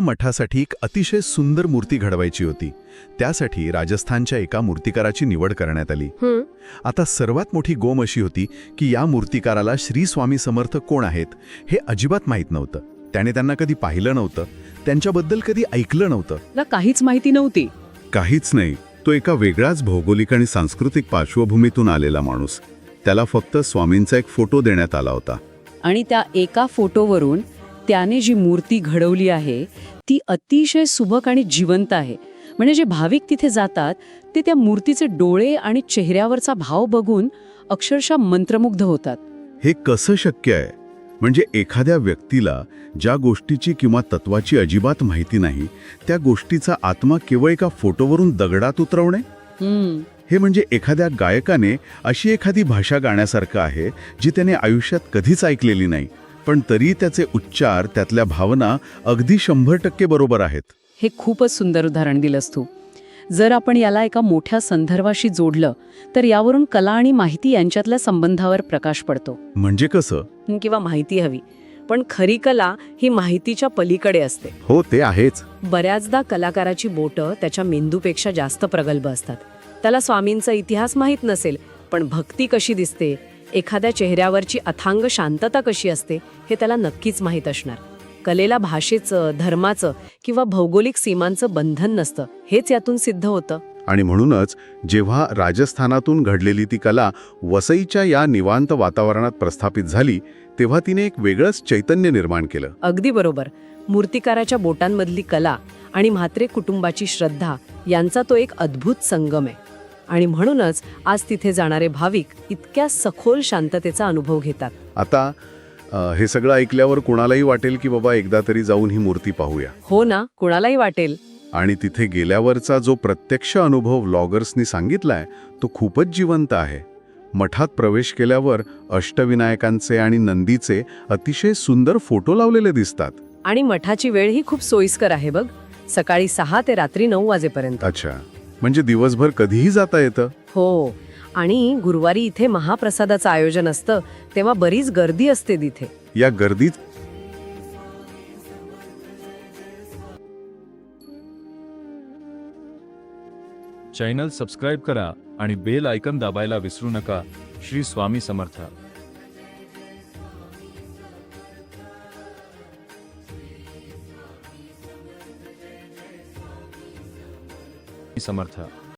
मठासाठी एक अतिशय सुंदर मूर्ती घडवायची होती. त्यासाठी राजस्थानच्या एका मूर्तिकाराची निवड करण्यात आली. आता सर्वात मोठी गोम अशी होती की या मूर्तिकाराला श्री स्वामी समर्थ कोण आहेत हे अजिबात माहीत नव्हतं. त्याने त्यांना कधी पाहिलं नव्हतं, त्यांच्याबद्दल कधी ऐकलं नव्हतं. ला काहीच माहिती नव्हती. काहीच नाही. तो एका वेगळ्याच भौगोलिक आणि सांस्कृतिक पार्श्वभूमीतून आलेला माणूस. त्याला फक्त स्वामींचा एक फोटो देण्यात आला होता. आणि त्या एका फोटोवरून त्याने जी मूर्ती घडवली आहे ती अतिशय सुबक आणि जिवंत आहे. म्हणजे जे भाविक तिथे जातात ते त्या मूर्तीचे डोळे आणि चेहऱ्यावरचा भाव बघून अक्षरशः मंत्रमुग्ध होतात. हे कसं शक्य आहे? म्हणजे एखाद्या व्यक्तीला ज्या गोष्टीची किंवा तत्वाची अजिबात माहिती नाही, त्या गोष्टीचा आत्मा केवळ एका फोटोवरून दगडात उतरवणे? हे म्हणजे एखाद्या गायकाने अशी एखादी भाषा गाण्यासारखं आहे जी त्याने आयुष्यात कधीच ऐकलेली नाही, पण तरी त्याचे उच्चार, त्यातल्या भावना अगदी 100% बरोबर आहेत. हे खूपच सुंदर उदाहरण दिलंस तू. जर आपण याला एका मोठ्या संदर्भाशी जोडलं तर यावरून कला आणि माहिती यांच्यातल्या संबंधावर प्रकाश पडतो. म्हणजे कसं? किंवा माहिती हवी, पण खरी कला ही माहितीच्या पलीकडे असते. हो, ते आहेच. बऱ्याचदा कलाकाराची बोटं त्याच्या मेंदूपेक्षा जास्त प्रगल्भ असतात. त्याला स्वामींचा इतिहास माहीत नसेल, पण भक्ती कशी दिसते, एखाद्या चेहऱ्यावरची अथांग शांतता कशी असते हे त्याला नक्कीच माहीत असणार. कलेला भाषेचं, धर्माचं किंवा भौगोलिक सीमांचं बंधन नसतं, हेच यातून सिद्ध होतं. आणि म्हणूनच जेव्हा राजस्थानातून घडलेली ती कला वसईच्या या निवांत वातावरणात प्रस्थापित झाली, तेव्हा तिने एक वेगळंच चैतन्य निर्माण केलं. अगदी बरोबर. मूर्तिकाराच्या बोटांमधली कला आणि म्हात्रे कुटुंबाची श्रद्धा यांचा तो एक अद्भुत संगम आहे. आणि म्हणूनच आज तिथे जाणारे भाविक इतक्या सखोल शांततेचा अनुभव घेतात. आता हे सगळं ऐकल्यावर कुणालाही वाटेल की बाबा एकदा तरी जाऊन ही मूर्ती पाहूया. हो ना, कुणालाही वाटेल. आणि तिथे गेल्यावरचा जो प्रत्यक्ष अनुभव व्लॉगर्सनी सांगितलाय तो खूपच जिवंत आहे. मठात प्रवेश केल्यावर अष्टविनायकांचे आणि नंदीचे अतिशय सुंदर फोटो लावलेले दिसतात. आणि मठाची वेळ ही खूप सोयीस्कर आहे बघ. सकाळी 6 ते रात्री 9 वाजेपर्यंत. अच्छा, म्हणजे दिवसभर कधीही जाता येतं. हो. आणि गुरुवारी इथे महाप्रसादाचं आयोजन असतं, तेव्हा बरीच गर्दी असते तिथे. या गर्दीत चॅनल सबस्क्राईब करा आणि बेल आयकॉन दाबायला विसरू नका. श्री स्वामी समर्थ. समर्थ.